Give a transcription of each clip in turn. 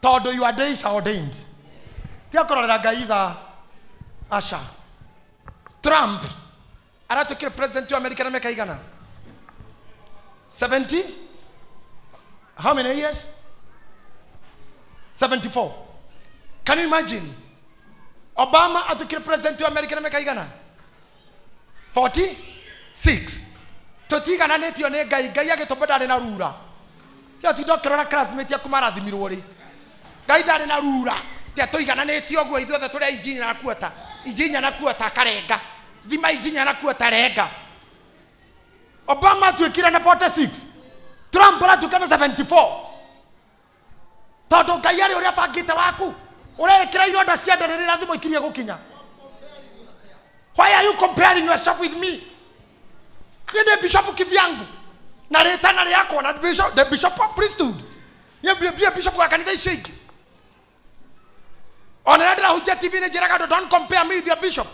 todo your days are ordained. Tia korora gaiga asha. Trump aratukire president wa America na miaka igana 70. How many years? 74. Can you imagine? Obama atukire president wa America na miaka igana 46. Totigana netio ne gai agitobada na rura. Ya tidokera classmate ya kumarathimirwo ri. Gai ndari na rura. Tia toigana netio gwo ithuothe turi injinya na kuota. Injinya na kuota karenga. Thima injinya na kuota renga. Obama tuikira na 46. Trump atukana 74. Todo gai ari uria bangite waku. Urekira ironda cia ndarira thimo ikirie gukinya. Why are you comparing yourself with me? The bishop kivyangu. Na retana yako na bishop, the bishop of priesthood. Ye bishop wa kanisa ishiki. Onaradra hujja TV ne jiraga don't compare me with your bishop.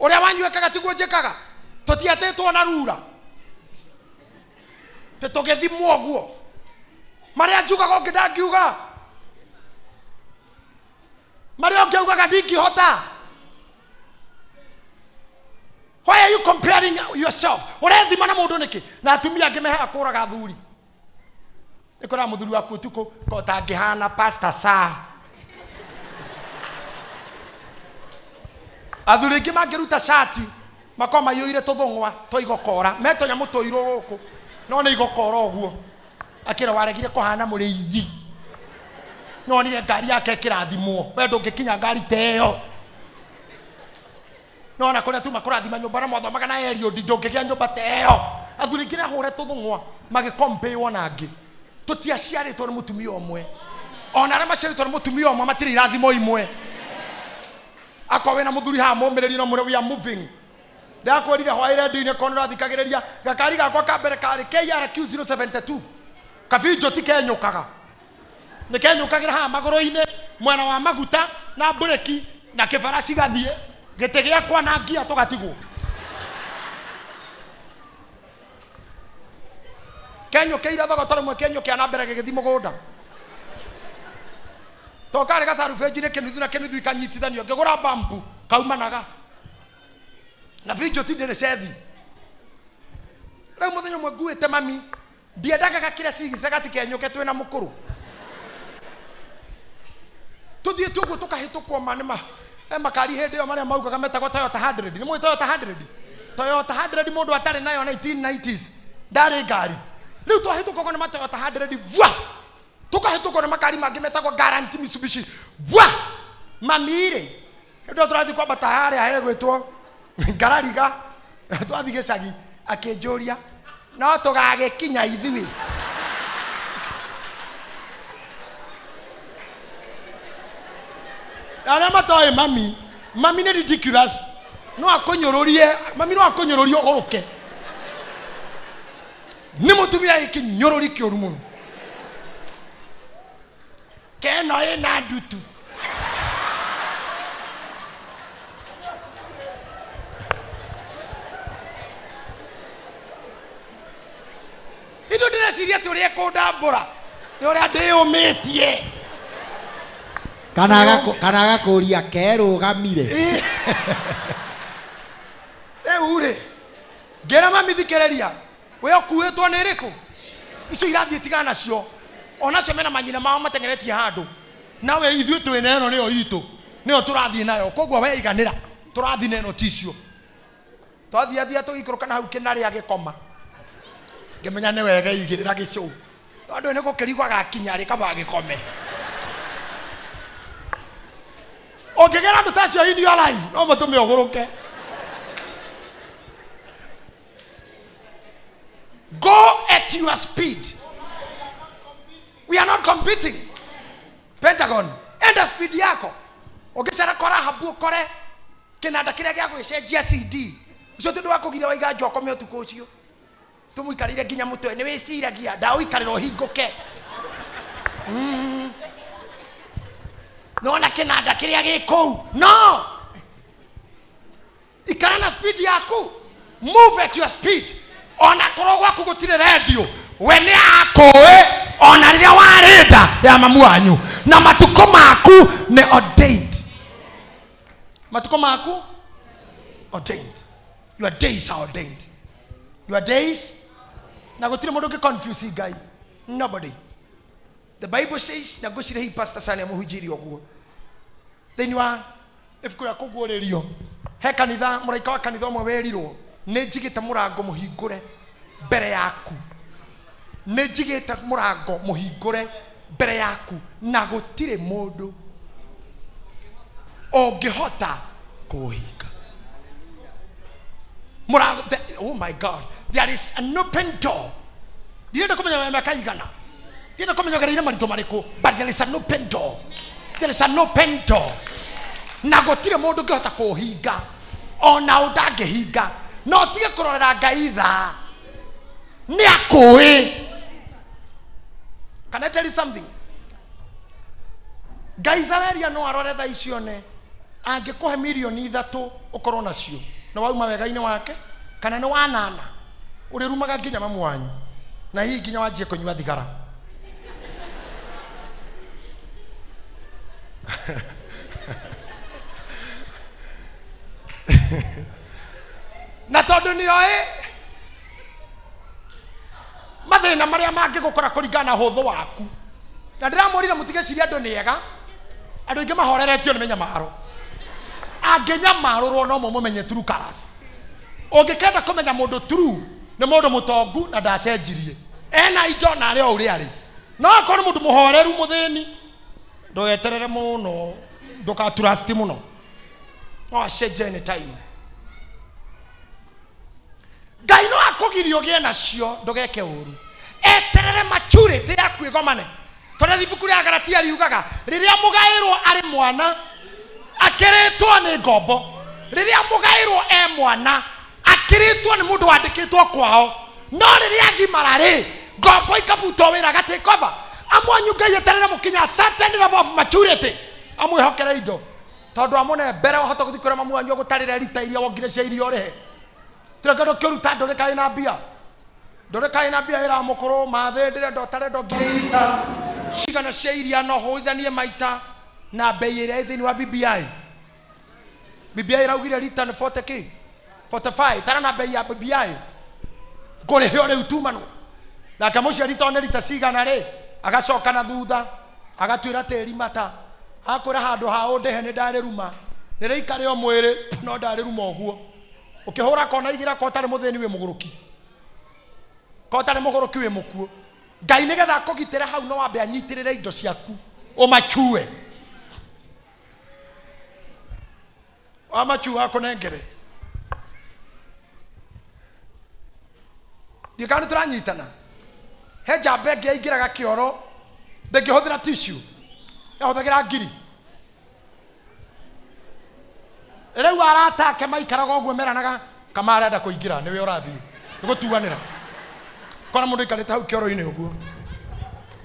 Ore wanyu ekaga tiguo jekaga. Totia teto na rura. Te togethi mwoguo. Maria juga go kidagiuga. Maria ogeuga gadiki hota. Why are you comparing yourself? Urethi mana mundu niki na atumia angimehe akuraga thuri. Ikora muthuri waku tuko ko tangihana pastor sa. Athuri ngi mangiruta shati makoma yoire tuthungwa toigokora meto nya mutoiro guku no ni igokora oguo akira waregire kuhana muriithi no ni ngari yake kirathimwo we ndungikinya ngari teyo. No na kona tu makurathima nyumba na mothomaga na erio ndungigia nyumba teo. Athuri ngira hore tuthungwa magikompe wonangi tutiaciaritwo ni mutumia omwe ona ara maciaritwo ni mutumia omwe matiri irathimo imwe. Akwa na muthuri ha mumiriri no mure we are moving. Ndakwirire hwaire ndine kono rathikagireria gakari gakwa ka mbere kari KRQ 072 kafijo tikenyukaga nikenyukagira ha magoro-ine mwena wa maguta na breki na kibaraci gathie gite giakwa na ngia tugatigwo. Kenyo keira thogotore mwe kenyo kia na mbere gigithi mugunda tokare gacaru fejire kenuthu na kenuthu ikanyitithanio ngigura bambu kaumanaga na video tidere sethi. Rau muthenya mwe nguite mami ndiendaga gakira cigice gati kenyuke twina mukuru tuthie tuguo tukahitukwo manema makari hindi yo maria maugaga metagwo Toyota 100. Ni mwe Toyota 100? Toyota 100 mundu atari nayo 1990s ndari ngari. Riu twahitukwo ni Toyota 100 vwa tukahitukwo ni makari mangi metagwo Guarantee Mitsubishi vwa mamire ndo turathi kwa batahari ahegwitwo ngarariga twathi gicagi akinjuria no tugagikinya ithui. Ara matoe mami ni ridiculous no akonyororie mami no akonyororie oguruke ni mutumia ikinyorori kioru muno keno ina ndutu ido ndira siria turie kundambura ni uria ndiyumitie kana gakuria kerugamire ure ngera mami thikereria we okuitwo ni riku icio irathie tigana nacio onacio mena manyina mao matengeretie handu nawe ithuĩ twĩna ĩno nĩyo itũ nĩyo tũrathiĩ nayo koguo we iganĩra tũrathiĩ neno ticio twathiathia tũgĩikũrũka na hau kĩnarĩa gĩkoma ngĩmenya nĩ wega igĩrĩra gĩcũũ andũ nĩ gũkĩrigwa gakinya rĩ kaba gĩkome ũngĩgera andũ tacio in your life no mũtũme ũgũrũke. Go at your speed. We are not competing. Pentagon, enda speed yako. Ukisara kora habu kore kinanda kire gya gwicenjia CD. Ucio tundu wakugira waiga njoko me utuko ucio. Tumuikarire ginya mutwe ni wiciragia ndawi kariro hinguke. No na kinanda kire giko. No. Ikara na speed yako. Move at your speed. Ona korogwa kugutire radio we ni akoe ona riria warenda ya mamu wanyu na matuko maku ne ordained. Matuko maku ordained. Your days are ordained. Your days. Na gutire mundu ke confuse guy. Nobody. The Bible says na goshire hi pastor sana muhujiri oguo. Then you are if kura kugurerio. He kanitha muraika wa kanitha mwe werirwo ne njigite murango muhingure mbere yaku. Ne njigite murango muhingure mbere yaku na gutire mundu ongihota kuhinga. Murango, oh my God, there is an open door. Direnda kumenya miaka igana. Direnda kumenya garira marito mariko, but there is an open door. There is an open door. Na gotire mundu ngihota kuhinga ona undangihinga no tige kurorera Ngai tha ni akui. Can I tell you something? Ngai zaweria no arore tha icio ne angikuhe milioni 3 ukorwo nacio na wauma wega-ini wake kana ni wanana urirumaga nginya mamu wanyu na hii nginya wanjie kunyua thigara. Na tondu ni oi mathina maria mangigukora kuringana huthu waku na ndiramurire mutige ciria andu niega andu ingi mahoreretio ni menyamaro anginyamarurwo no mumenye true colors. Ungikenda kumenya mundu true ni mundu mutongu na ndacenjirie ena indo na ari o uri ari no akorwo mundu muhoreru muthini ndugeterere muno ndukatrust muno no acenje any time. Ngai no akugirio gie nacio ndugeke uru eterere maturity ya kwigomane. Tondu ibuku ria Galatia riugaga riria mugairwo ari mwana akiritwo ni ngombo. Riria mugairwo mwana akiritwo ni mundu wandikitwo kwao no riria gimara ri ngombo ikabutwo wira gati cover. Amwanyu Ngai eterere mukinya certain level of maturity amwihokere indo tondu amune mbere wahota guthikura mamu wanyu gutarire rita iria wongire cia irio rehe. Tiragado kiruta ndore kai na bia. Ndore kai na bia ira mukuru mathe ndire ndotare ndongire rita. Cigana cia iria no hoithanie maita na bei ira thini wa BBI. BBI iraugire rita ni 40k. 45 tara na bei ya BBI. Ngore hiyo riu tumano. Na kamucia rita one rita cigana ri agacoka na thutha agatwira teri mata. Akora handu ha undehe ni ndare ruma. Nire o mwiri no ndare ruma oguo. Ukihura kona igira ko tare mutheni we muguruki ko tare muguruki we mukuo. Ngai nigetha akugitire hau no wambe anyitirire indo ciaku umachue amachua kunengere dikani turanyitana he jambe ngi aingiraga kioro ndingihũthĩra tissue yahũthagĩra ngiri rĩu aratake maikaraga ũguo meranaga kama arenda kũingĩra niwe ũrathiĩ nĩgũtuanĩra kona mũndũ aikarĩte hau kĩoro-inĩ ũguo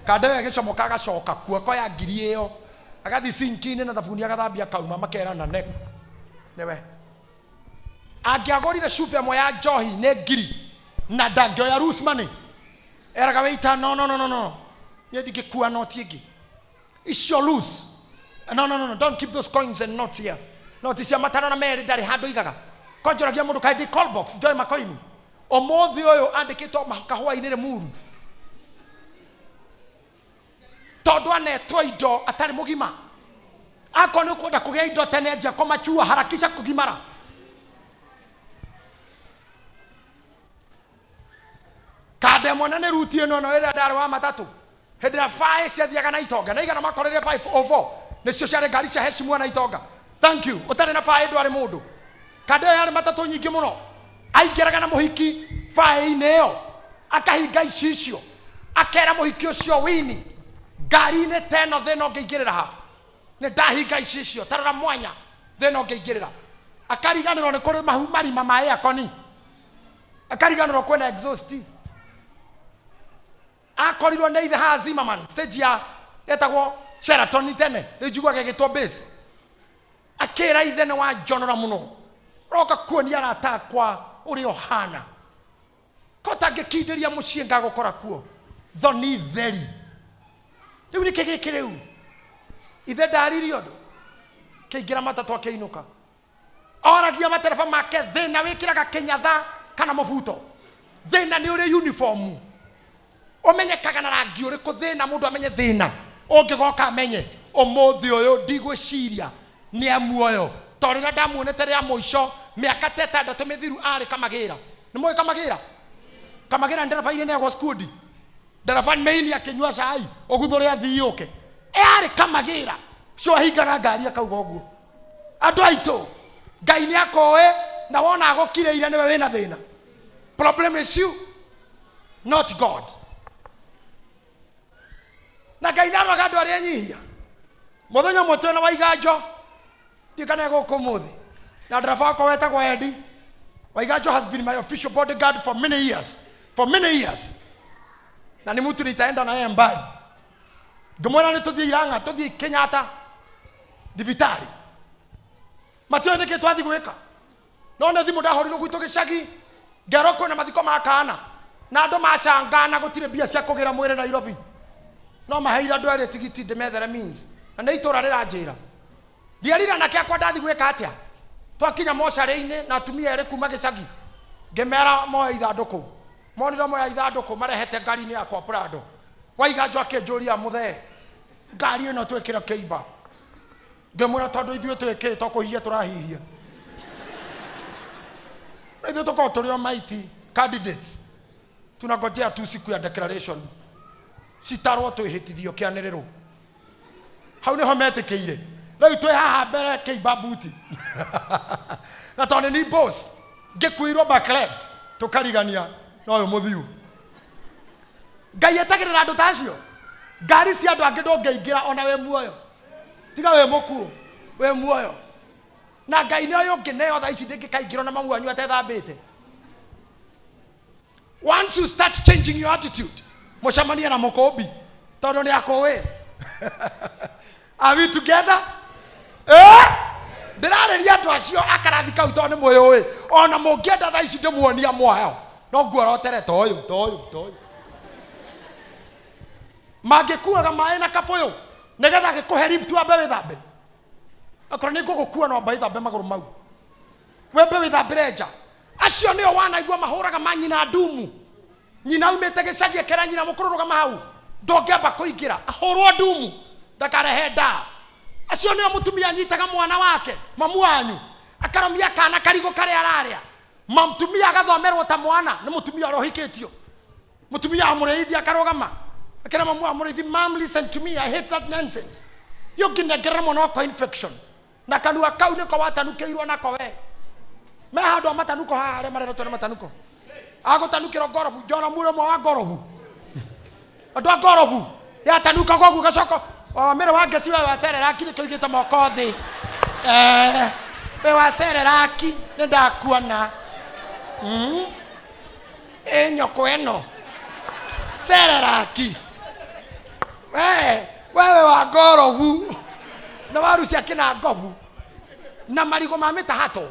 kandewe gĩcomoka agacoka kuo koya ngiri ĩyo agathi sinki-inĩ na thabuni agathambia kauma makerana next niwe angĩagũrire cuba ĩmwe ya njohi nĩ ngiri na ndangĩoya loose money eraga waiter no niĩ ndingĩkua noti ĩngĩ icio loose no don't keep those coins and notes here. Noti cia matano na meri ndari handu igaga konjoragia mundu kaidi call box joy makoini omothi uyu andikitwo kahua-ini ri muru tondu anetwo indo atari mugima akoni ukwenda kugia indo tene anjia kumachua harakisha kugimara. Kade mwana ne ruti eno no ira ndari wa matatu hedra 5 ciathiaga na itonga na igana makorire 504 nicio ciare ngari cia heshimu na itonga. Thank you. Utare na fae ndware mundu. Kade yale matatu nyingi muno. Aingiraga na muhiki fae ineo. Akahinga icio. Akera muhiki ucio wini. Ngari ne teno theno ngeingirira ha. Ne ndahinga icio. Tarara mwanya theno ngeingirira. Akariganirwo ni kuri mahu marima ma air koni. Akariganirwo kwena exhaust. Akorirwo ne ithe ha Zimmerman stage ya etagwo Sheraton tene. Rijugwa gegitwo base. Akera ithene wa jonora muno roka kuonia arata kwa uri ohana kota ngikindiria mucii ngagukora kuo thoni theri riu ni kigikiriu ithe ndariri undu kĩingira matatu akĩinuka oragia matereba make thĩna wĩkĩraga kĩnyatha kana mũbuto thĩna nĩ ũrĩ uniform ũmenyekaga na rangi ũrĩkũ thĩna mũndũ amenye thĩna ũngĩgoka amenye ũmũthĩ ũyũ ndigwĩciria nĩ amuoyo tondũ rĩrĩa ndamuonete rĩa mũico mĩaka 6 mĩthiru arĩ Kamagĩra nĩ mũĩ Kamagĩra ndereba ile nĩagwo skudi ndereba maini akĩnyua cai ũguthũre athii ũke arĩ Kamagĩra cio ahingaga ngari akauga ũguo andũ aitũ Ngai nĩ akoe na wona agũkireire nĩwe wĩna thĩna problem is you not God na Ngai ndaroga andũ arĩa nyihia mũthenya ũmwe twĩna Waiganjo ndikane gũkũ mũthĩ na ndereba wakwa wetagwo Eddie Waiganjo has been my official bodyguard for many years na ni mtu nitaenda na yeye mbali ngomwona nĩ tũthiĩ Iranga tũthiĩ Kenyatta thibitari matio nĩ kĩtwathi gwĩka no nĩ thimũ ndahorirwo gwitũ gĩcagi ngeroko na mathiko makana na andũ macangana gũtirĩ mbia cia kũgĩra mwĩrĩ Nairobi no maheire andũ arĩa tigiti ndĩmethere means na nĩ itũra rĩranjĩra ndiarira nake akwa ndathi gwĩka atĩa twakinya mocarĩ-inĩ na atumia erĩ kuma gĩcagi ngĩmera moya ithandũkũ monire moya ithandũkũ marehete ngari-inĩ yakwa Prado Waiganjo akĩnjũria mũthee ngari ĩno twĩkĩre kĩimba ngĩmwĩra tondũ ithuĩ twĩkĩte kũhihia tũrahihia na ithuĩ tũkorwo tũrĩ o mighty candidates tunangojea tu siku ya declaration citarwo twĩhĩtithio kĩanĩrĩrwo hau nĩho metĩkĩire rĩu twĩ haha mbere kĩimba buti na tondũ nĩ boss ngĩkuirwo back left tũkarigania no ũyũ mũthiu Ngai etagĩrĩra andũ tacio ngari cia andũ angĩ ndũngĩingĩra ona wĩ muoyo tiga wĩ mũkuũ wĩ muoyo na Ngai nĩ ũyũ ũngĩ neo thaa ici ndĩngĩkaingĩrwo na mamu wanyu atethambĩte once you start changing your attitude mũcemanie na mũkũmbi tondũ nĩ akũĩ are we together ndĩrarĩria andũ acio akarathi kau tondũ nĩ mũĩũĩ ona mũngĩenda thaa ici ndĩmuonia mwayo no nguorotere ta ũyũ mangĩkuaga maĩ na kabũyũ nĩgetha gĩkũhe lift wambe wĩthambe akorwo nĩ ngũgũkua no mba wĩthambe magũrũ mau wembe wĩthambĩre nja acio nĩo wanaigua mahũraga manyina ndumu nyina umĩte gĩcagi ekera nyina mũkũrũrũgama hau ndongĩamba kũingĩra ahũrwo ndumu ndakarehe ndaa acio nĩo mũtumia anyitaga mwana wake mamu wanyu akaromia kana karigũ karĩa ararĩa mũtumia agathomerwo ta mwana nĩ mũtumia ũrohikĩtio mũtumia amũrĩithia akarũgama akĩra mamu amũrĩithi mom listen to me I hate that nonsense yũngĩnengerera mũno kwa infection na kanua kau nĩko watanukĩirwo nako we me handũ a matanuko haha arĩa mareretwo nĩ matanuko agũtanukĩrwo ngorobu njona mũrĩ ũmwe wa ngorobu andũ a ngorobu yatanuka gwagu gacoko mĩrĩ wa ngeci we wacereraki nĩkĩo igĩte moko thĩ we wacereraki nĩ ndakuona nyoko ĩno cereraki wewe wa ngorobu na waru cia kĩnangobu na marigũ ma mĩtahato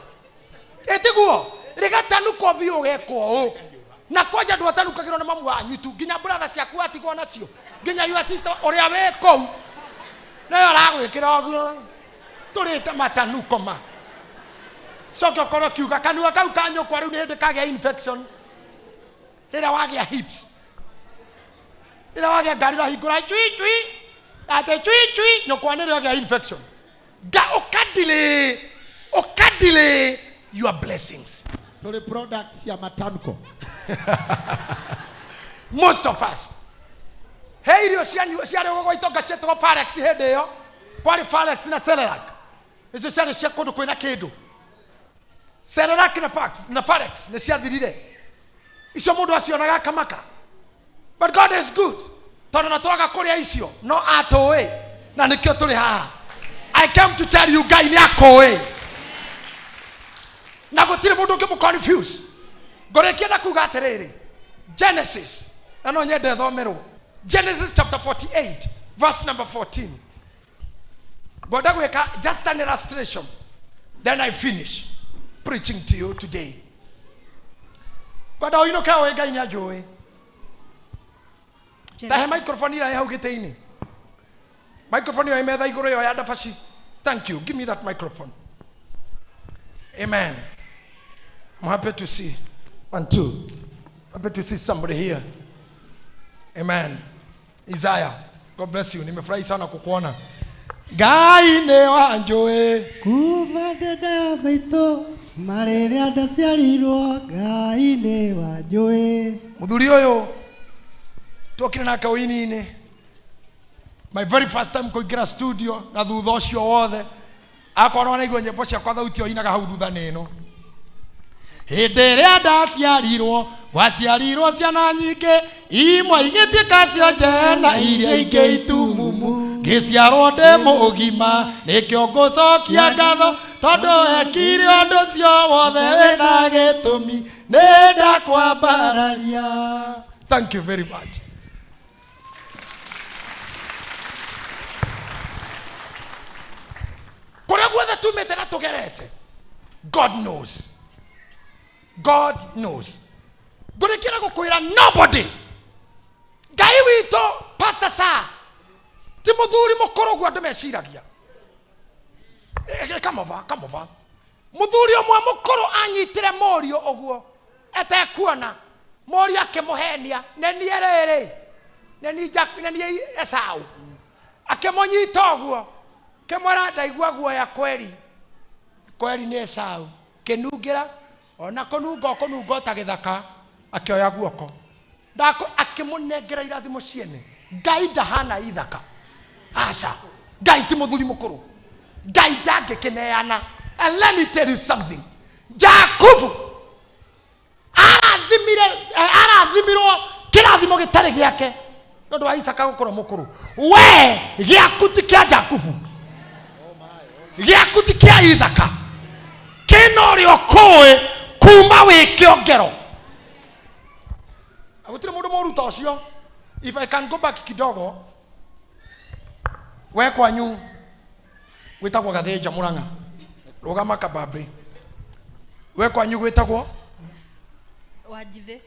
ĩtiguo rĩgatanuko biũ gekwo ũũ na kwanja ndwatanukagĩrwo nĩ mamu wanyu tu nginya brother ciaku watigwo nacio nginya your sister ũrĩa wĩ kũu nayo aragwĩkĩra ũguo tũrĩte matanuko ma coke ũkorwo kiuga kanua kau kanyũkwa rĩu nĩ hĩndĩ kagĩa infection rĩrĩa wagĩa hips rĩrĩa wagĩa ngari rahingũra cui ate cui nyũkwa nĩ rĩo gĩa infection ũkadile your blessings tũrĩ products ya matanuko most of us he irio ciarĩ gũgwĩtonga ciĩtagwo Farex hĩndĩ ĩyo kwarĩ Farex na Cerelac icio ciarĩ cia kũndũ kwĩna kĩndũ Cerelac na Farex nĩ ciathirire icio mũndũ acionaga akamaka but God is good tondũ na twaga kũrĩa icio no atũĩ na nĩkĩo tũrĩ haha I came to tell you Ngai nĩ akũĩ na gũtirĩ mũndũ ũngĩmũconfuse ngorĩkia na kuga atĩrĩrĩ Genesis na no nyende thomerwo Genesis chapter 48 verse number 14 ngwenda gwĩka just an illustration then I finish preaching to you today ngwenda ũinũke ũĩ Ngai nĩ anjũĩ tahe microphone ira hau gĩtĩ-inĩ Microphone yo imetha iguru yo ya dafashi. Thank you. Give me that microphone. Amen. I'm happy to see. 1, 2. Happy to see somebody here. Amen. Isaiah, God bless you. Nimefurahi sana kukuona. Ngai ne wanjoe kuma dada maito marere adaciarirwo Ngai ne wanjoe. Muthuri uyu twokire nake uini-ini. My very first time kuingira studio na thutha ucio wothe akorwo na igwe nyimbo ciakwa thauti oinaga hau thutha nino. Hĩndĩ ĩrĩa ndaciarirwo gwaciarirwo ciana nyingĩ imwe igĩtuĩka cionje na iria ingĩ itumumu ngĩciarwo ndĩ mũgima nĩkĩo ngũcokia ngatho tondũ ekire ũndũ ũcio wothe wĩna gĩtũmi nĩ ndakwambararia. Thank you very much. Kũrĩa guothe tumĩte na tũgerete, God knows. God knows. Ngũrĩkĩra gũkwĩra nobody. Ngai witũ Pastor Sa ti mũthuri mũkũrũ guo andũ meciragia. Come over. Mũthuri ũmwe mũkũrũ anyitire mũriũ ũguo etekuona mũriũ akĩmũhenia nĩ rĩrĩ nĩ Esau akĩmũnyita ũguo kĩmwĩra ndaigua guoya kweri nĩ Esau kĩnungĩra ona kũnunga ta gĩthaka akĩoya guoko akĩmũnengera irathimo ciene. Ngai ndahana ithaka aca. Ngai ti mũthuri mũkũrũ. Ngai ndangĩkĩneana. And let me tell you something. Jakubu arathimirwo kĩrathimo gĩtarĩ gĩake nĩũndũ wa Isaka gũkorwo mũkũrũ. We gĩaku ti kĩa Jakubu, gĩaku ti kĩa ithaka, kĩna ũrĩa ũkũĩ kuma wĩ kĩongero. Gũtirĩ mũndũ mũru ta ũcio. If I can go back kidogo, we kwanyu gwĩtagwo Gathĩnja Mũrang'a, rũgama kabambe. We kwanyu gwĩtagwo Wajive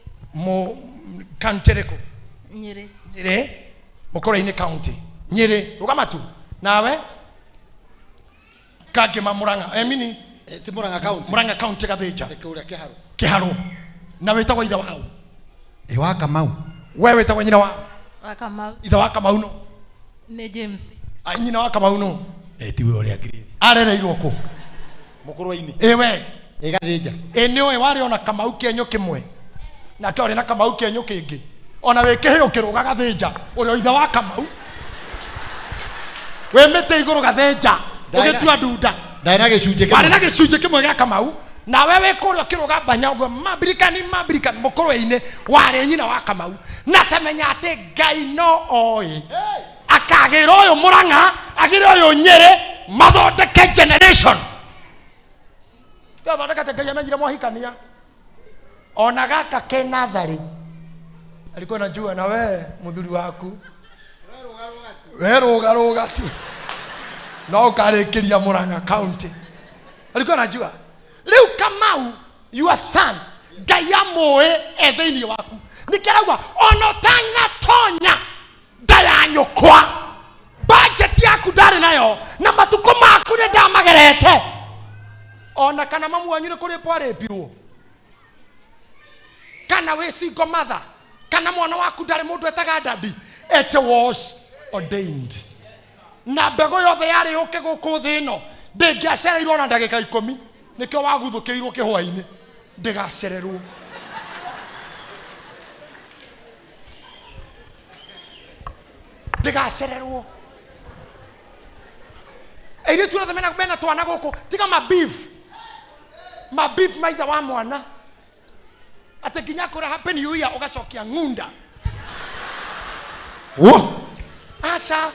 county rĩkũ? Nyeri. Nyeri, Mũkũrũ-inĩ county. Nyeri, rũgama tu. Nawe Kangĩma Mũrang'a, mini ti Mũrang'a county. Mũrang'a county Gathĩnja. Kũrĩa Kĩharũ. Na wĩtagwo ithe wao? Wa Kamau. We wĩtagwo nyina wao? Wa Kamau. Ithe wa Kamau no? Nĩ James. Nyina wa Kamau no? Tiwe ũrĩa ngiri. Arereirwo kũ? Mũkũrũ-inĩ. We Gathĩnja. Nĩ ũĩ warĩ ona Kamau kĩenyũ kĩmwe na kĩorĩ na Kamau kĩenyũ kĩngĩ ona wĩ kĩhĩo kĩrũga Gathĩnja ũrĩa ithe wa Kamau we mĩtĩ igũrũ Gathĩnja ũgĩtua ndunda Ndarĩ na gĩcunjĩ warĩ na gĩcunjĩ kĩmwe gĩa Kamau na we wĩ kũrĩa kĩrũga Banya ũguo Mabirikani mũkũrũ-inĩ warĩ nyina wa Kamau na tamenya atĩ Ngai no oĩ akagĩra ũyũ Mũrang'a agĩre ũyũ Nyeri mathondeke generation. Thondekete Ngai amenyire mwahikania ona gaka ke nathari alikuwa najua na we muthuri waku we rũga tu no ũkarĩkĩria Mũrang'a county alikuwa najua rĩu Kamau your son Ngai amũĩ thĩinĩ waku nĩkĩrauga ona ũtanatonya nda ya nyũkwa budget yaku ndarĩ nayo na matukũ maku nĩ ndamagerete ona kana mamu wanyu nĩ kũrĩ pwarĩpirwo kana wĩ single mother kana mwana waku ndarĩ mũndũ etaga daddy. It was ordained. Na mbegũ yothe yarĩ yũke gũkũ thĩ ĩno ndĩngĩacereirwo na ndagĩka 10 nĩkĩo waguthũkĩirwo kĩhũa-inĩ ndĩgacererwo. Ndĩgacererwo. Airĩtu othe mena twana gũkũ tiga mabeef maitha wa mwana atĩ nginya kũra happy new year ũgacokia ng'unda. Aca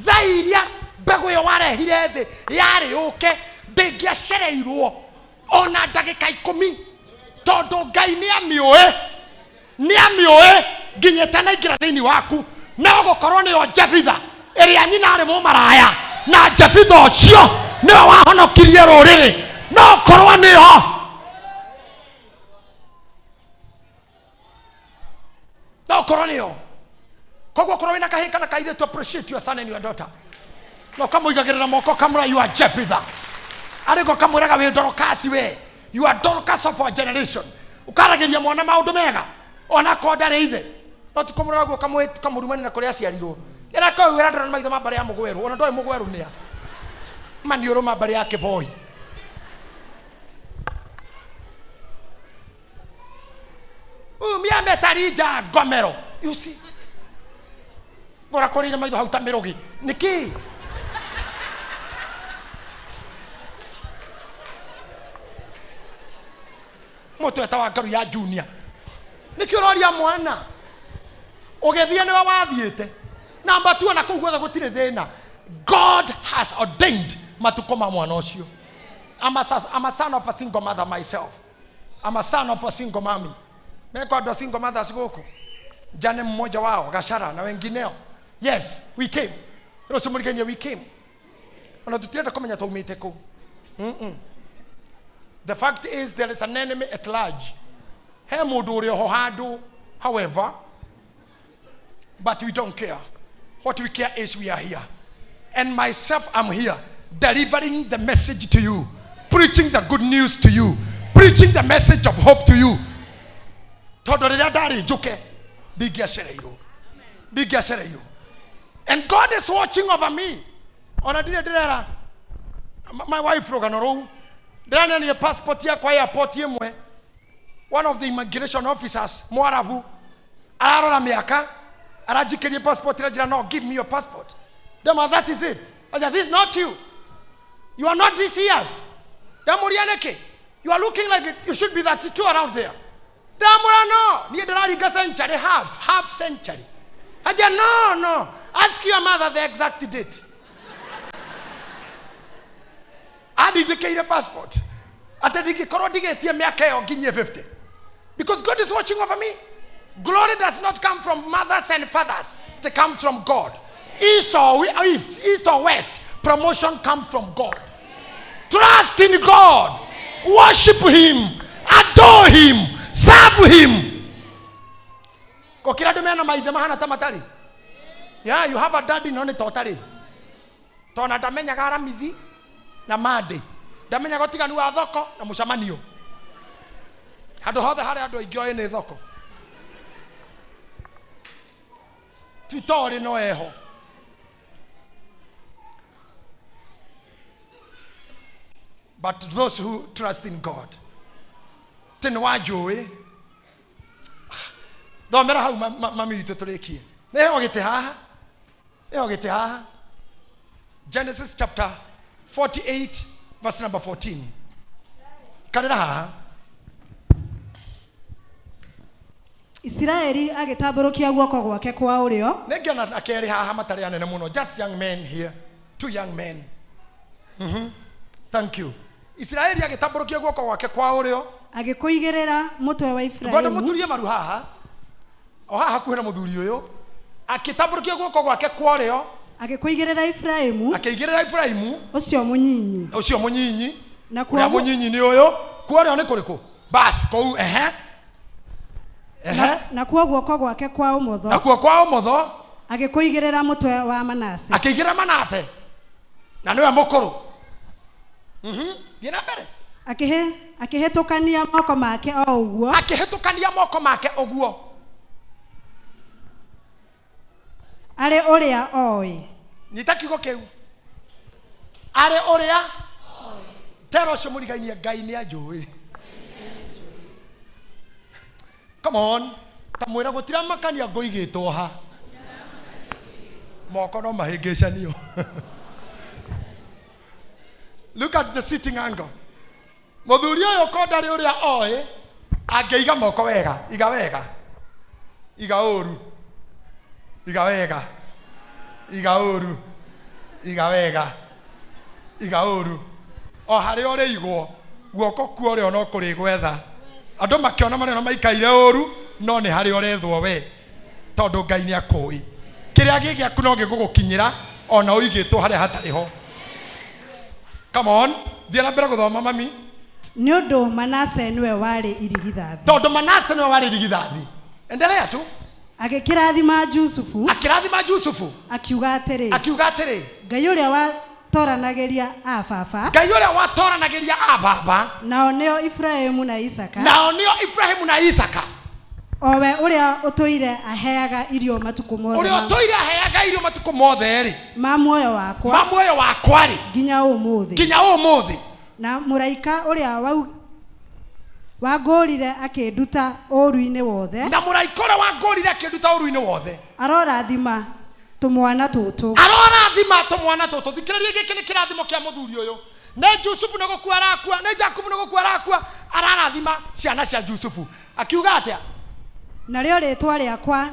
thaa iria mbegũ ĩyo warehire thĩ yarĩ yũke ndĩngĩacereirwo ona ndagĩka 10 tondũ Ngai nĩ amĩũĩ nginyĩte na ingĩra thĩinĩ waku no gũkorwo nĩyo Jefitha ĩrĩa nyina arĩ mũmaraya na Jefitha ũcio nĩwe wahonokirie rũrĩrĩ no korwo nĩyo no korwo nĩyo Koguo korwo wina kahika na kaire to appreciate your son and your daughter. No kamuigagirira moko kamura you are Jephthah. Ariko kamuraga we Dorcas we. You are Dorcas of our generation. Ukaragiria mwana maundu mega. Ona kodare ithe. No tikumura guo kamurumani na kuria aciarirwo. Ira ko wira ndona maitho mabare ya mugweru. Ona ndoe mugweru nia. Manioro mabare ya kiboi. Mia metarija gomero. You see? Gora korire maitho hau ta mirogi. Niki? Moto etawa ngaru ya junior. Niki uroria mwana. Ogethia niwe wathiete. Namba 2 na kuguothe gutire thina. God has ordained matukoma mwana ucio. I'm a son of a single mother myself. I'm a son of a single mommy. Meko ndo single mothers goko. Jane mmoja wao Gashara na wengineo. Yes, we came. We came. Ona tutienda kumenya taumite ku. The fact is there is an enemy at large. He mundu uri ho handu, however, but we don't care. What we care is we are here. And myself, I'm here delivering the message to you, preaching the good news to you, preaching the message of hope to you. And God is watching over me. My wife Roganoro, then a passport here, airport yemwe. One of the immigration officers, Moarabu, Arara Miaka, Arajikiri passport, no, give me your passport. That is it. This is not you. You are not these years. You are looking like you should be 32 around there. No, near the century, half century. No. Ask your mother the exact date. I dedicate a passport. Because God is watching over me. Glory does not come from mothers and fathers. It comes from God. East or west, promotion comes from God. Trust in God. Worship Him. Adore Him. Serve Him. Yeah, you have a daddy no totally. Tona damenya gara mithi na made. Damenya gotiga ni wa thoko na mucamanio. Hado hothe hari andu aingi ni thoko. Titori no eho. But those who trust in God. Tenwajoe. Domera hau mami itu tureki. Neho gete haha. Genesis chapter 48 verse number 14. Kanira haha. Israeli agitamburukia guoko gwake kwa urio. Negiana akeri haha matari anene muno. Just young men here. 2 young men. Thank you. Israeli agitamburukia guoko gwake kwa urio. Agikuigirira mutwe wa Efraimu. Ngondo muturie maru haha. O haha kuhena muthuri uyu. Akitamburukia guoko gwake kwa urio. Agikuigirira Efraimu. Akigirira Efraimu. Ucio munyinyi. Na kwa munyinyi ni uyu. Kwa urio ni kuriku. Bas kou Na kwa guoko gwake kwa umotho. Na kwa umotho. Agikuigirira mutwe wa Manase. Akigirira Manase. Na niwe mukuru. Thiena mbere. Akihetukania moko make o uguo. Akihetukania moko make oguo. Are uria oi. Nyita kigo kiu. Are uria oi. Tero shomurigainie Ngai ni ajui. Come on. Tamwira gutira makania ngoigitwo ha. Moko no mahingicanio. Look at the sitting angle. Muthuri uyu kondari uria oi angeiga moko wega, iga wega. Iga uru. Iga wega. Iga uru. Iga wega. Iga uru. O hari ore igwo guoko ku ore no kuri gwetha. Andu makiona mari no maikaire uru no ni hari orethwo we. Tondu Ngai ni akui. Kiria gigi aku no gigugukinyira ona uigitwo hari hatari ho. Come on. Thiena mbere guthoma mami. Ni undu Manase niwe wari irigithathi. Tondu Manase niwe wari irigithathi. Endelea tu. agĩkĩrathima Jusufu akĩrathima Jusufu akiuga atĩrĩ Ngai ũrĩa watoranagĩria ababa Ngai ũrĩa watoranagĩria ababa nao nĩo Ibrahimu na Isaka owe ũrĩa ũtũire aheaga irio matukũ mothe rĩ ma muoyo wakwa rĩ nginya ũmũthĩ na mũraika ũrĩa wangũrire akĩnduta ũũru-inĩ wothe arorathima tũmwana tũtũ thikĩrĩria gĩkĩ nĩ kĩrathimo kĩa mũthuri ũyũ nĩ Jusufu nĩ gũkua arakua nĩ Jakubu nĩ gũkua arakua ararathima ciana cia Jusufu akiuga atĩa narĩo rĩtwa rĩakwa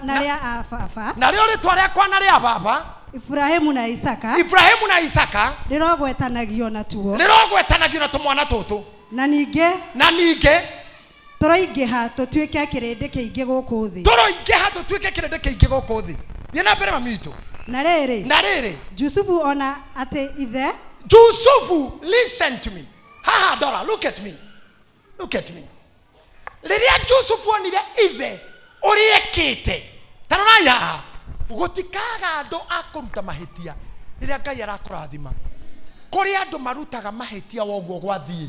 na rĩa baba Ibrahimu na Isaka rĩrogwetanagio na tũmwana tũtũ na ningĩ tũroingĩha tũtuĩke kĩrĩndĩ kĩingĩ gũkũ thĩ thiĩ na mbere mami witũ na rĩrĩ Jusufu ona atĩ ithe listen to me haha Dora look at me rĩrĩa Jusufu onire ithe ũrĩekĩte taronai haha gũtikaga andũ akũruta mahĩtia rĩrĩa Ngai arakũrathima kũrĩ andũ marutaga mahĩtia woguo gwathiĩ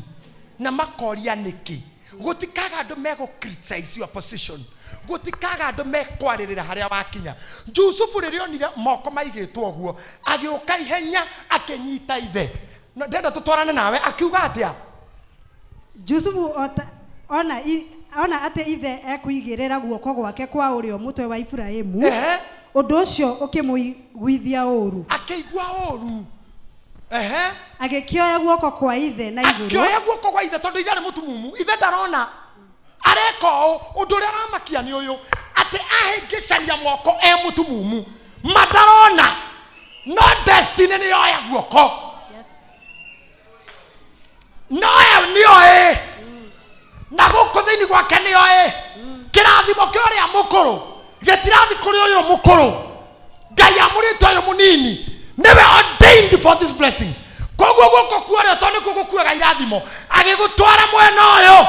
na makoria nĩkĩ gũtikaga andũ mego criticize your position gũtikaga andũ mekwarĩrĩra harĩa wakinya Jusufu rĩrĩa onire moko maigĩtwo ũguo agĩũka ihenya akĩnyita ithe ndenda tũtwarane nawe akiuga atĩa Jusufu ona atĩ ithe ekũigĩrĩra guoko gwake kwa ũrĩo mũtwe wa Ibrahimu ũndũ ũcio ũkĩmũiguithia ũũru akĩigua ũũru agĩkĩoya guoko kwa ithe na igũrũ tondũ ithe arĩ mũtumumu ithe ndarona areka ũndũ ũrĩa aramakia nĩ ũyũ atĩ ahĩngĩcaria moko mũtumumu matarona no destiny nĩ yoya guoko nĩoĩ na gũkũ thĩinĩ gwake nĩoĩ kĩrathimo kĩa ũrĩa mũkũrũ gĩtirathi kũrĩ ũyũ mũkũrũ Ngai amũrĩte ũyũ mũnini never ordained for these blessings koguo gũkũ kuorĩo tondũ nĩkuo gũkuaga irathimo agĩgũtwara mwena ũyũ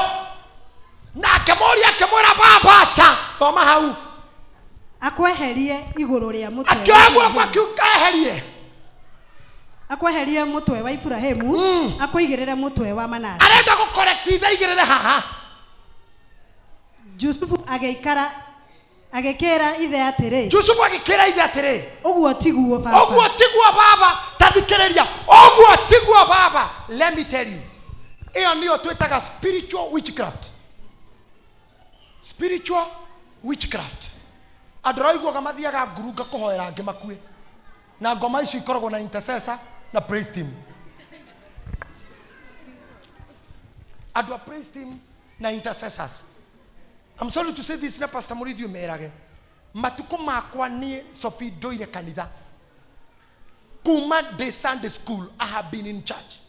na akĩmũria akĩmwĩra babaca thoma hau akweherie igũrũ rĩa mũtwe akĩoya guoko akweherie mũtwe wa Ibrahimu akũigĩrĩre mũtwe wa Manase arenda gũcorrect ithe igĩrĩre haha Jusufu agĩkĩra ithe atĩrĩ ũguo tiguo baba tathikĩrĩria ũguo tiguo baba let me tell you ĩyo nĩyo twĩtaga spiritual witchcraft andũ raiguaga mathiaga ngurunga kũhoera angĩ makue na ngoma icio ikoragwo na intercessor na praise team andũ a praise team na intercessors I'm sorry to say this na Pastor Muridhi umerage matuko makwa ni Sophie Doire kanitha kuma de Sunday school I have been in church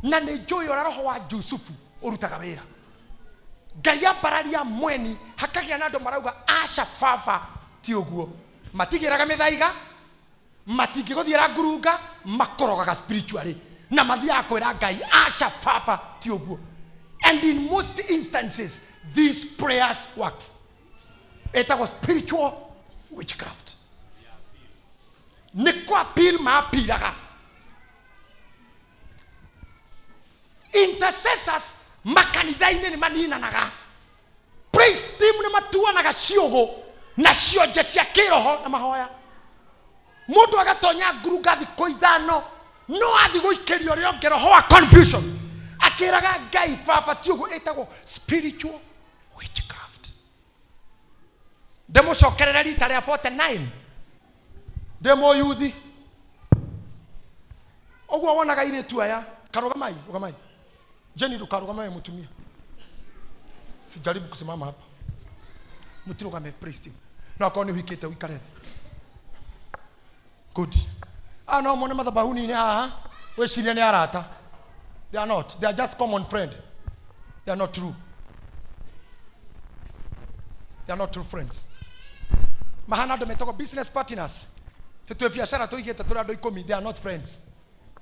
na ne joy roho wa Jusufu urutaga wira Gaya bararia mweni hakagia nando marauga asha fafa ti oguo matigiraga mithaiga matingigothiera ngurunga makorogaga spiritually na mathia akwira Ngai asha fafa ti oguo and in most instances these prayers works. It was spiritual witchcraft. Nekwa pil ma piraga. Intercessors makanitha ine ni manina naga. Praise team ni matua naga ciogo na cionje cia kiroho na mahoya. Mundu agatonya nguruga thikũ ithano no athi guikerio rio ngeroho wa confusion. Akiraga Ngai baba tiugo etagwo spiritual witchcraft. Demo shokerera rita rĩa 49. Demo yuthi. Ogwo wonaga ile tu aya. Karugamai. Jeni rukarugamai mutumia. Sijaribu kusimama hapa. Mutirugame priest. Na kwa ni wikete wikarethe. Good. No mone madhabahuni ni haha. We shiria ni arata. They are not. They are just common friend. They are not true. They are not true friends. Mahana do metoko business partners. Tetu biashara to igeta tura do ikomi. They are not friends.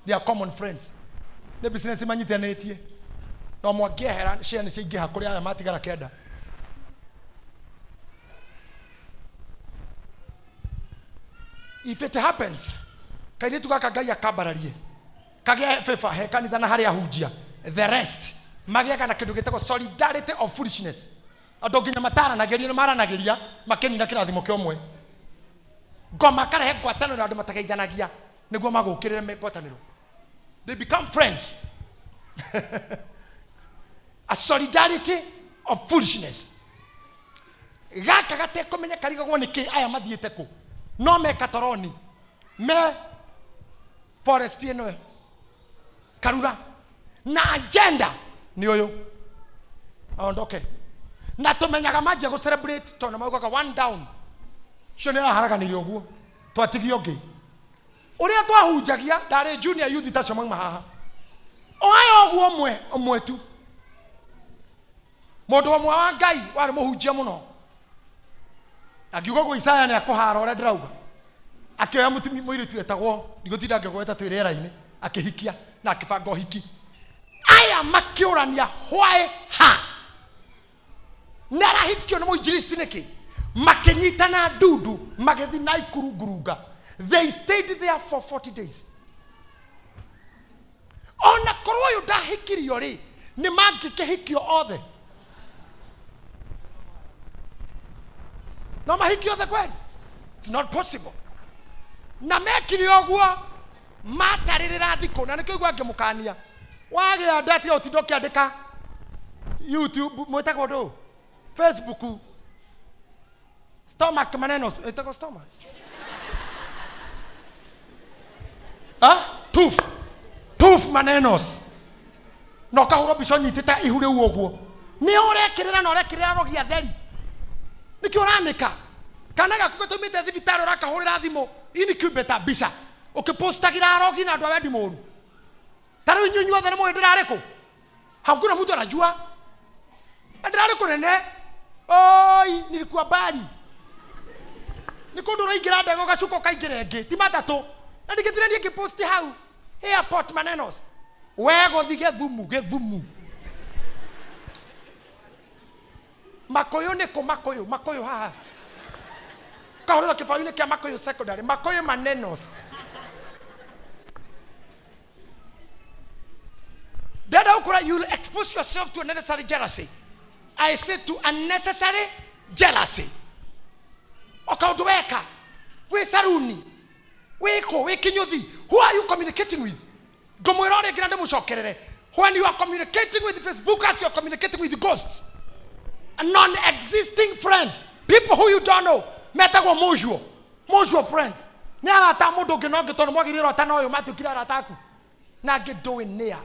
They are common friends. The business imanyite na etie. No mo gehera share ni shigeha kuri aya matigara kenda. if it happens kairitu gaka Ngai akambararie kagĩa favor he kanitha na harĩa hunjia, the rest magĩaga na kĩndũ gĩtagwo solidarity of foolishness. Andũ nginya mataranageria na maranageria makenina kĩrathimo kĩomwe, ngoma karehe ngwatanĩro andũ matageithanagia nĩguo magũkĩrĩre ngwatanĩro. They become friends. A solidarity of foolishness. Gaka gatekũmenya karigagwo nĩkĩ aya mathiĩte kũ, no me Katoroni me forest ĩno Karura na agenda nĩ ũyũ aondoke, na tũmenyaga manjia gũ celebrate tondũ maugaga one down cio nĩ araharaganire ũguo twatigio ngĩ ũrĩa twahunjagia ndarĩ junior youth tacio mauma haha oyo ũguo ũmwe tu mũndũ ũmwe wa Ngai warĩ mũhunjia mũno akiuga gũ Isaya nĩ akũhara ũrĩa ndĩrauga, akĩoya mũirĩtu etagwo ndigũtinda ngĩgweta twĩrĩera-inĩ akĩhikia na akĩbanga ũhiki. Aya makĩũrania why ha na arahikio nĩ mũinjilisti nĩkĩ, makĩnyitana ndundu magĩthiĩ Naikuru ngurunga. They stayed there for 40 days. Ona korwo ũyũ ndahikirio rĩ nĩ mangĩkĩhikio othe, no mahikio othe kweli? It's not possible. Na mekire ũguo matarĩrĩra thikũ, na nĩkĩo ngĩmũkania wagĩa ndati ũtindo kĩandĩka YouTube mwĩtagwo ndũ Facebook stomach manenos etagwo stomach tooth manenos no kahũrwo mbica nyitĩte ihu rĩu ũguo nĩ ũrekĩrĩra na ũrekĩrĩra rogia theri nĩkĩo ũranĩka kana gaku gatũmĩte thibitarĩ ũrakahũrĩra thimũ incubator mbica ukipostagĩra rogi na andũ a wendi mũru. Tarĩu inyuĩ othe nĩ mũĩ ndĩrarĩ kũ? Hakuna mtu anajua ndĩrarĩ kũ nene. Oi nilikuwa bari nĩ kũndũ ũraingĩra ndege ũgacuka ũkaingĩra ĩngĩ ti matatũ na ndĩgĩtire niĩ ngĩposti hau airport manenos wegũthi gĩthumu Makoyo nĩkũ Makoyo haha kahũrĩra kĩbaũ-inĩ kĩa Makoyo secondary Makoyo manenos. You will expose yourself to unnecessary jealousy. I said to unnecessary jealousy. Okaudweka, we saruni, we ko, we kinyodi. Who are you communicating with? Gomorore grande mushokerere. When you are communicating with Facebookers, you are communicating with ghosts, non-existing friends, people who you don't know. Metago mojuo friends. Ni arata mudo ginoge tono mwagiriro atano yo matu kila arataku. Na get doing near.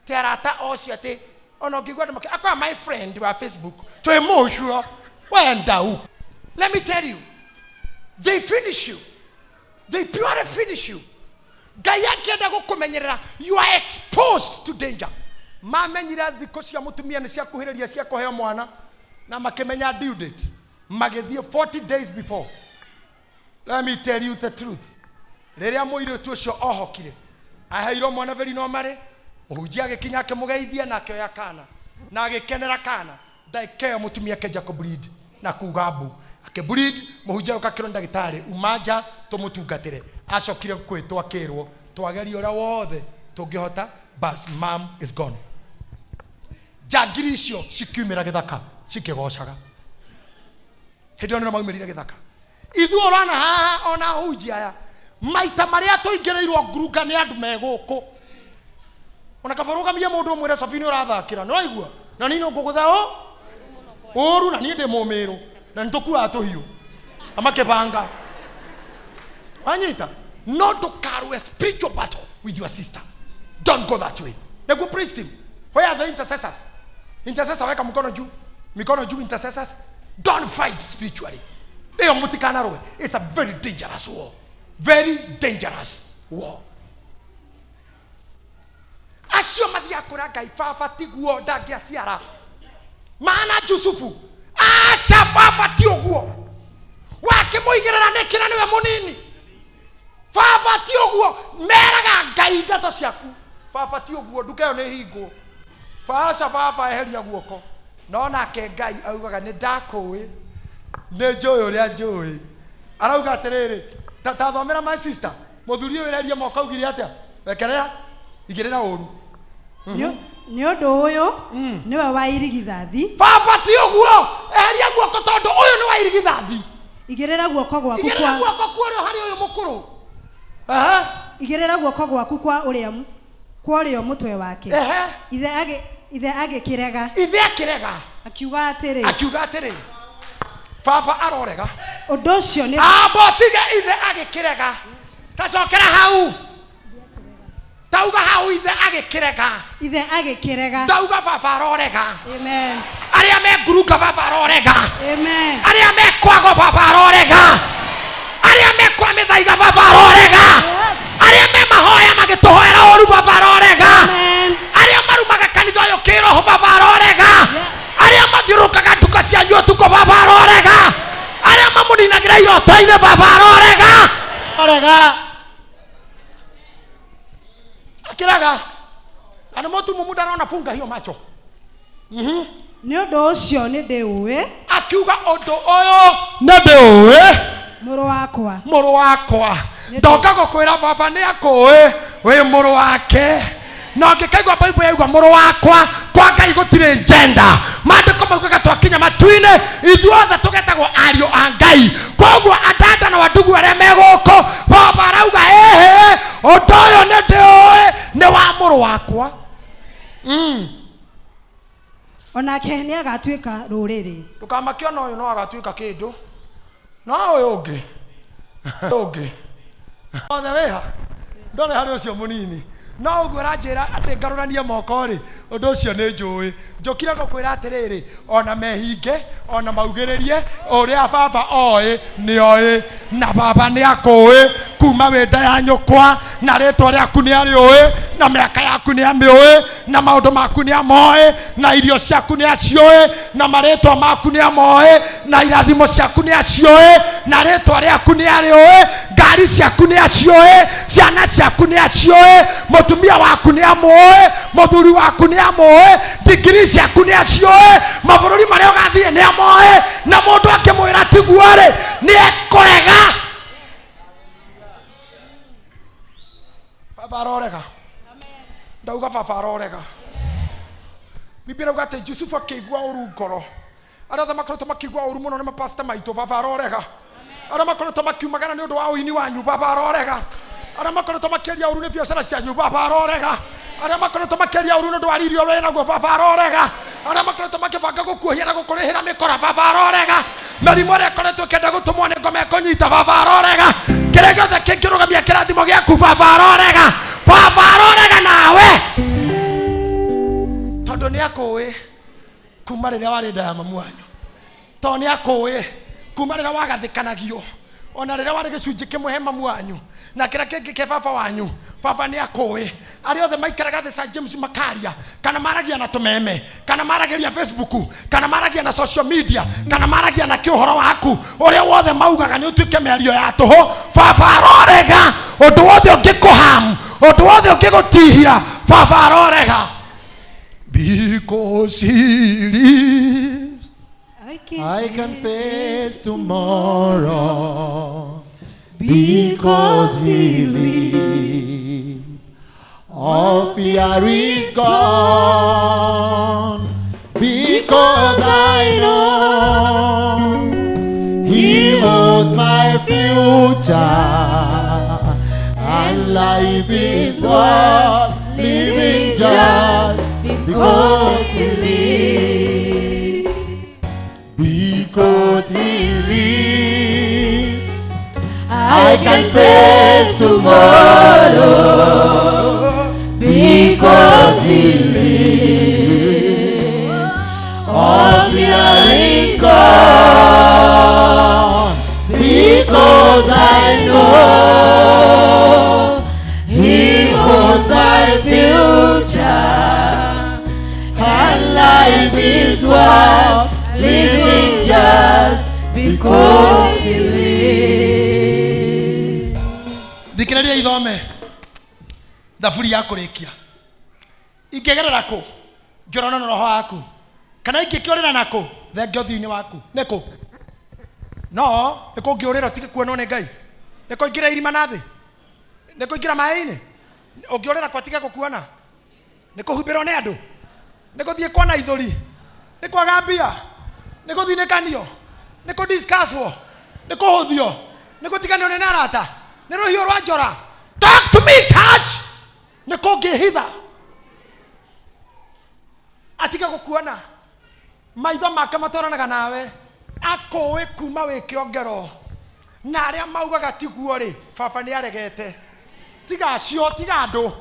Terata osiate ono gigwada make akwa my friend wa Facebook to emotional wenda. Let me tell you, they finish you, they purely finish you. Gaya kienda gukumenyerera, you are exposed to danger. Mamenyira thiko cia mutumia ni cia kuhiriria cia kuheo mwana na makemenya due date magethie 40 days before. Let me tell you the truth, riria muiritu ucio ohokire aheirwo mwana veri no mare Uhujia agĩkinya akĩmũgeithia na akĩoya kana na agĩkenera kana ndaikeo mutumia keja ko bleed na kuga mbu akĩbleed mũhunjia ũkakĩrwo ndagĩtarĩ umanja tũmũtungatĩre acokire kwĩtwo akĩrwo twageria ũrĩa wothe tũngĩhota bas mom is gone. Njangiri icio cikiumĩra gĩthaka cikĩgocaga hĩndĩ ĩyo nĩ maumĩrire gĩthaka. Ithuĩ ũrona haha ona ahunjia aya maita marĩa tũingĩrĩirwo ngurunga nĩ andũ megũkũ. Ona kabarugamia mũndũ mwĩra Sabini ũrathakĩra no aigua na nini ngũgũtha ũru na niĩ ndĩ mũmĩrũ na nĩtũkuaga tũhiũ amakĩbanga anyita. No ndũkarũe spiritual battle with your sister. Don't go that way. Nĩguo praise him. Where are the intercessors? Intercessor weka mikono juu intercessors. Don't fight spiritually. Leo mutikana roe. It's a very dangerous war. Very dangerous war. Acio mathia kũra Ngai baba tiguo ndangĩaciara. Maana Jusufu aca baba ti ũguo wakĩmũigĩrĩra nĩkĩra nĩwe mũnini. Baba ti ũguo meraga Ngai ndeto ciaku. Baba ti ũguo nduka ĩyo nĩ hingwo. Baba eheria guoko. No nake Ngai augaga nĩ ndakũĩ nĩ njũĩ ũrĩa njũĩ. Arauga atĩrĩrĩ Thomera my sister. Muthuri uyu wireria moka ugire atia? Wekerea igirira uru. Nĩ ũndũ ũyũ nĩwe wa irigithathi. Baba ti ũguo. Eheria guoko tondu uyu ni wa irigithathi. Igĩrĩra guoko gwaku Igirira guoko kwa uyu hari uyu mukuru. Aha. Igĩrĩra guoko gwaku kwa ũrĩa mũtwe wake. Ithe agĩkĩrega. Ithe akĩrega. Akiuga atĩrĩ. Baba arorega. Ũndũ ũcio nĩ Abotige ithe agĩkĩrega. Tacokera hau. Tauga hau ithe agĩkĩrega. Ithe agĩkĩrega. Tauga baba arorega. Amen. Aria me nguruka baba arorega. Amen. Aria me kwago baba arorega. Aria me kwa mithaiga baba arorega. Aria me mahoya magĩtũhoera ũru baba arorega. Amen. Aria marumaga kanitha ũyũ kĩroho baba arorega. Aria mathiũrũrũkaga nduka cianyu ũtukũ baba arorega. Aria mamuninagira iroto-inĩ baba arorega. Arorega. Akiraga. Ana mtu muda anaona funga hiyo macho. Nĩ ũndũ ũcio nĩ ndĩũĩ. Akiuga ũndũ ũyũ nĩ ndĩũĩ. Mũrũ wakwa. Ndoka gũkwĩra baba nĩ akũĩ wĩ mũrũ wake. Na ngĩkaigua Bible yauga mũrũ wakwa kwa Ngai gũtirĩ gender. Maandĩko maugaga twakinya matu-inĩ ithuothe tũgetagwo ariũ a Ngai. Koguo andanda na wandugu arĩa me gũkũ baba arauga ũndũ ũyũ nĩ ndĩũĩ nĩ wa mũrũ wakwa. Onake nĩ agatuĩka rũrĩrĩ. Ndũkamakiona ũyũ no agatuĩka kĩndũ. No ũyũ ũngĩ. Othe wĩha. Ndore harĩ ũcio mũnini. No ũguo ũranjĩra atĩ ngarũranie moko rĩ ũndũ ũcio nĩ njũĩ. Njũkire gũkwĩra atĩrĩrĩ ona mehinge ona maugĩrĩrie ũrĩa baba oĩ nĩ oĩ na baba nĩ akũĩ kuma wĩ nda ya nyũkwa na rĩtwa rĩaku nĩ arĩũĩ na mĩaka yaku nĩ amĩũĩ na maũndũ maku nĩ amoĩ na irio ciaku nĩ aciũĩ na marĩtwa maku nĩ amoĩ na irathimo ciaku nĩ aciũĩ na rĩtwa rĩaku nĩ arĩũĩ ngari ciaku nĩ aciũĩ ciana ciaku nĩ aciũĩ mũtumia waku nĩ amũĩ mũthuri waku nĩ amũĩ digiri ciaku nĩ aciũĩ mabũrũri marĩa ũgathiĩ nĩ amoĩ na mũndũ akĩmwĩra tiguo rĩ nĩ ekũrega. Baba arorega. Ndauga baba arorega. Biblia inauga atĩ Jusufu akĩigua ũru ngoro. Arĩa othe makoretwo makĩigua ũru mũno nĩ mapasta maitũ baba arorega. Arĩa makoretwo makiumagara nĩ ũndũ wa ũini wanyu baba arorega. Arĩa makoretwo makĩria ũru nĩ biacara cianyu baba arorega. Arĩa makoretwo makĩria ũru nĩ ũndũ wa irio wĩ naguo baba arorega. Arĩa makoretwo makĩbanga gũkuohia na gũkũrĩhĩra mĩkora baba arorega. Mĩrimũ ĩrĩa ĩkoretwo ĩkĩenda gũtũmwo nĩ ngoma ĩkũnyita baba arorega. Kĩrĩa gĩothe kĩngĩrũgamia kĩrathimo gĩaku baba arorega. Baba arorega nawe. Tondũ nĩ akũĩ kuma rĩrĩa warĩ nda ya mamu wanyu. Tondũ nĩ akũĩ kuma rĩrĩa wagathĩkanagio. Ona rĩrĩa warĩ gĩcunjĩ kĩmwe he mamu wanyu na kĩrĩa kĩngĩ kĩ baba wanyu baba nĩ akũĩ. Arĩa othe maikaraga thĩ St. James makaria kana maragia na tũmeme kana maragĩria Facebook kana maragia na social media kana maragia na kĩũhoro waku ũrĩa wothe maugaga nĩ ũtuĩke mĩario ya tũhũ baba arorega. Ũndũ wothe ũngĩkũhamu ũndũ wothe ũngĩgũtihia baba arorega. Because he lives I can face tomorrow because he lives. All fear is gone because I know he holds my future and life is worth living just because he lives. Because he lives, I can face tomorrow. Because he lives, all fear is gone. Because I know he holds my future, and life is worth living just because he lives. Thikĩrĩria ithome thaburi ya kũrĩkia. Ingĩgerera kũ ngĩrona na roho waku kana ingĩkĩũrĩra nakũ thengio ũthiũ-inĩ waku nĩkũ? No nĩkũ ngĩũrĩra tige kuonwo nĩ Ngai Niko ingira irima nathi. Niko ingira maĩ-inĩ. Ũngĩorera kwatige gũkuona. Niko humbĩrwo nĩ andũ. Niko thiĩ kuona ithũri. Niko agambia. Niko thinĩkanio. Niko discusswo. Niko hũthio. Niko tiganio nĩ arata. Nĩ rũhiũ rwa njora. Talk to me, church. Niko ngĩhitha. Atige gũkuona. Maitho make matwaranaga nawe. Akũĩ kuma wĩ kĩongero. Na arĩa maugaga tiguo rĩ, baba nĩ aregete. Tiga acio, tiga andũ.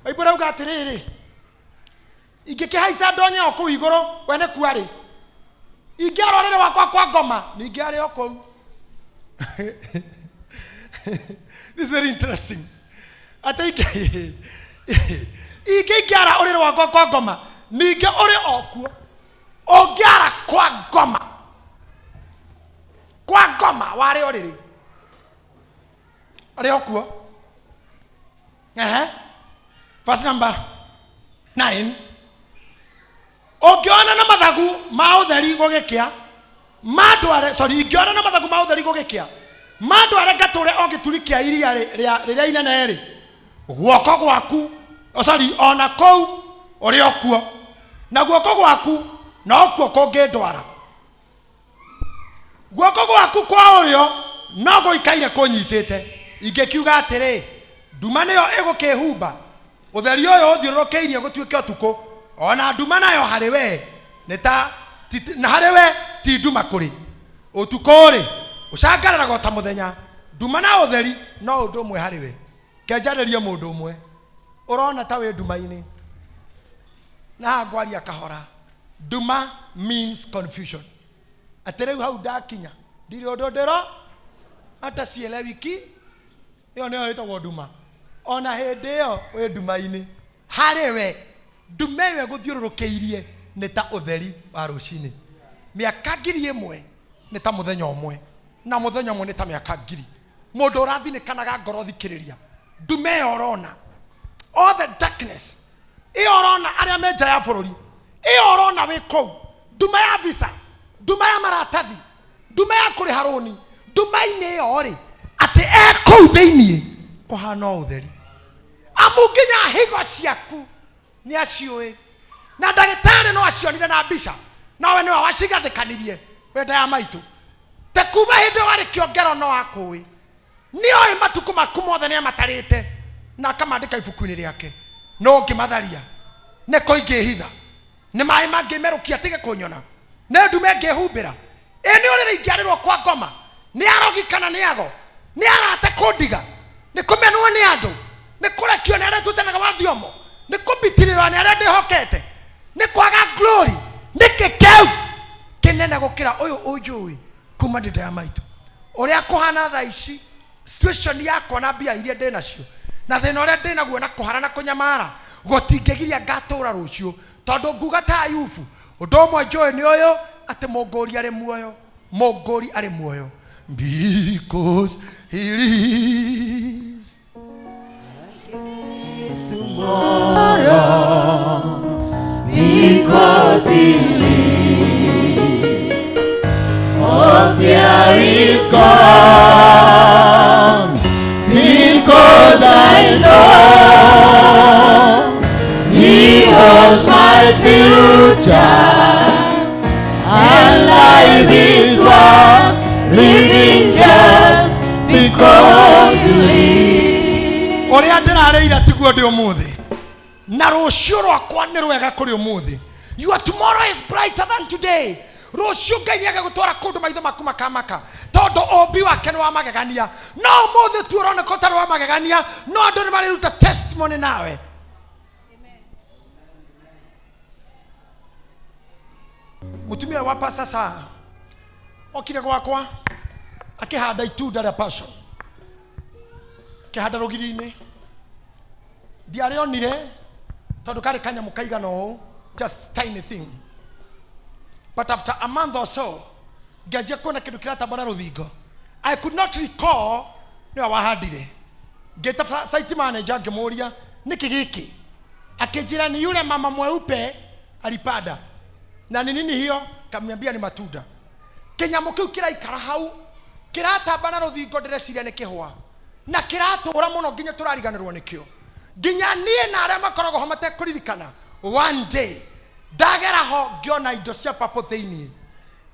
Bible rauga atĩrĩrĩ. Ingĩkĩhaica ndonye o kũu igũrũ, we nĩ kuarĩ. Ingĩarorĩre wakwa kwa ngoma, ningĩ arĩ o kũu. This is very interesting. Ata ingĩara ũrĩre wakwa kwa ngoma, ningĩ ũrĩ o kuo. Ũngĩara kwa ngoma. Kwa ngoma warĩ ũrĩrĩ. Arĩ o kuo. Verse number 9. Ũngĩona na mathagu ma ũtheri gũgĩkĩa, mandware, sorry, ingĩona na mathagu ma ũtheri gũgĩkĩa, mandware ngatũre o gĩturi kĩa iria rĩrĩa inene rĩ, guoko gwaku, sorry, ona kũu ũrĩ o kuo, na guoko gwaku no kuo kũngĩndwara. Guoko gwaku kwa ũrĩo no gũikaire kũnyitĩte. Ingĩkiuga atĩrĩ, nduma nĩyo ĩgũkĩhumba, ũtheri ũyũ ũthiũrũrũkĩirie gũtuĩke ũtukũ, ona nduma nayo harĩ we na harĩ we ti nduma kũrĩ. Ũtukũ rĩ ũcangararaga ta mũthenya, nduma na ũtheri no ũndũ ũmwe harĩ we. Kenjarĩrie mũndũ ũmwe, ũrona ta wĩ nduma-inĩ, na ngwaria kahora. Nduma means confusion. Atĩrĩu hau ndakinya ndirĩ ũndũ ndĩro hata ciele wiki ĩyo nĩyo ĩtagwo nduma. Ona hĩndĩ ĩyo wĩ nduma-inĩ, harĩ we nduma ĩyo ĩgũthiũrũrũkĩirie nĩ ta ũtheri wa rũcinĩ. Mĩaka 1000 nĩ ta mũthenya ũmwe, na mũthenya ũmwe nĩ ta mĩaka 1000. Mũndũ ũrathinĩkanaga ngoro thikĩrĩria, nduma ĩyo ũrona, all the darkness ĩyo ũrona arĩa me nja ya bũrũri, ĩyo ũrona wĩ kũu, nduma ya visa, nduma ya maratathi, nduma ya kũrĩha rũni, nduma-inĩ ĩyo rĩ, atĩ kũu thĩiniĩ kũhana ũtheri. Amu nginya higo ciaku nĩ aciũĩ, na ndagĩtarĩ no acionire na mbica, nawe nĩwe wacigathĩkanirie wenda ya maitũ. Te kuma hĩndĩ warĩ kĩongero no akũĩ, nĩoĩ matukũ maku mothe nĩ amatarĩte na akamandĩka ibuku-inĩ rĩake. No ngĩmatharia nĩkũ ingĩhitha, nĩ maĩ mangĩmerũkia tige kũnyona, nĩ ndume ngĩhumbĩra. Nĩ ũrĩrĩ ingĩarĩrwo kwa ngoma, nĩ arogi kana nĩ ago, nĩ arate kũndiga, nĩ kũmenwo nĩ andũ, nĩ kũrekio nĩ arĩa tũtenaga wa thiomo, nĩ kũbitirĩrwo nĩ arĩa ndĩhokete, nĩ kwaga glory. Nĩkĩ kĩu kĩnene gũkĩra ũyũ ũnjũĩ kuma ndĩnda ya maitũ, ũrĩa kũhana thaa ici, situation yakwa na mbia iria ndĩ nacio, na thĩna ũrĩa ndĩ naguo na kũhara na kũnyamara, gũtingĩgiria ngatũra rũciũ, tondũ nguga ta Ayubu, ũndũ ũmwe njũĩ nĩ ũyũ, atĩ mũngũri arĩ muoyo, mũngũri arĩ muoyo, because he lives. Tomorrow, because he lives, all fear is gone, because I know he holds my future, and life is worth living just because he lives. Ũrĩa ndĩrarĩira tiguo ndĩ ũmũthĩ, na rũciũ rwakwa nĩ rwega kũrĩ ũmũthĩ. Your tomorrow is brighter than today. Rũciũ Ngai nĩagagũtwara kũndũ maitho maku makamaka, tondũ ũmbi wake nĩ wa magegania. No ũmũthĩ tu ũroneka ũtarĩ wa magegania, no andũ nĩ marĩruta testimony nawe. Mutumia wa Pastor Saa okire gwakwa akĩhanda itunda rĩa passion, akĩhanda rũgiri-inĩ. Ndiarĩonire tondũ karĩ kanyamũ kaigana ũũ, just tiny thing. But after a month or so, ngĩanjia kuona kĩndũ kĩratambana rũthingo. I could not recall nĩwe wahandire. Ngĩta site manager ngĩmũria nĩkĩ gĩkĩ, akĩnjĩra ni yule mama mweupe alipanda. Na ni nini hiyo? Kamniambia ni matunda. Kĩnyamũ kĩu kĩraikara hau, kĩratambana rũthingo ndĩreciria nĩ kĩhwa. na kĩratũra mũno nginya tũrariganĩrwo nĩkĩo. Nginya niĩ na arĩa makoragwo ho matekũririkana, one day ndagera ho ngĩona indo cia papo thĩinĩ,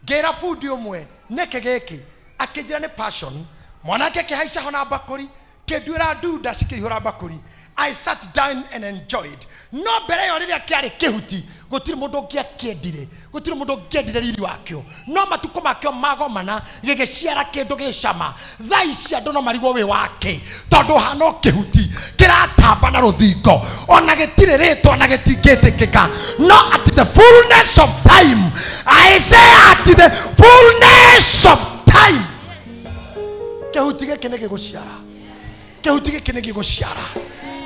ngĩra bundi ũmwe nĩkĩ gĩkĩ, akĩnjĩra nĩ passion. Mwanake kĩhaica ho na mbakũri, kĩnduĩra ndunda cikĩihũra mbakũri. I sat down and enjoyed. No mbere yo rĩrĩa kĩarĩ kĩhuti, gũtirĩ mũndũ ũngĩakĩendire, gũtirĩ mũndũ ũngĩendire riri wakĩo. No matukũ makĩo magomana gĩgĩciara kĩndũ gĩcama. Thaa ici andũ no marigwo wĩ wake, tondũ hana o kĩhuti kĩratamba na rũthingo, ona gĩtirĩ rĩtwa na gĩtingĩtĩkĩka. No at the fullness of time, I say at the fullness of time, kĩhuti gĩkĩ nĩ gĩgũciara, kĩhuti gĩkĩ nĩ gĩgũciara,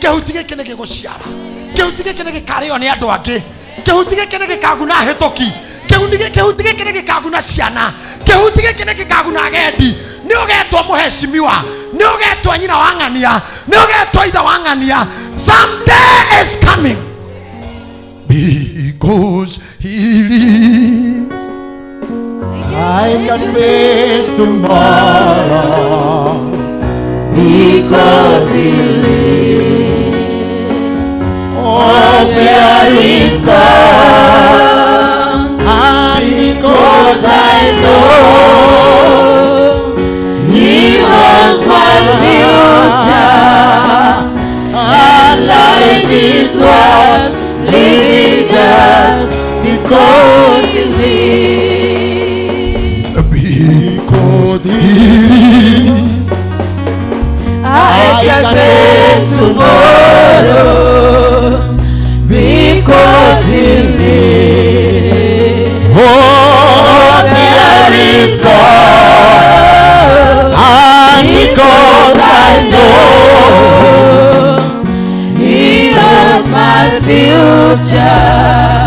kĩhuti gĩkĩ nĩ gĩgũciara, kĩhuti gĩkĩ nĩ gĩkarĩo nĩ andũ angĩ, kĩhuti gĩkĩ nĩ gĩkaguna hĩtũki, kĩhuti gĩkĩ nĩ gĩkaguna ciana, kĩhuti gĩkĩ nĩ gĩkaguna agendi. Nĩ ũgetwo mũheshimiwa, nĩ ũgetwo nyina wa ng'ania, nĩ ũgetwo ithe wa ng'ania. Someday is coming because he lives. I can face tomorrow because he lives. All fear is gone, and because I know he was my future, and life is worth living just because he lives. Because he lives, I can face tomorrow because he lives. oh, Fear is gone, and because I know he knows my future.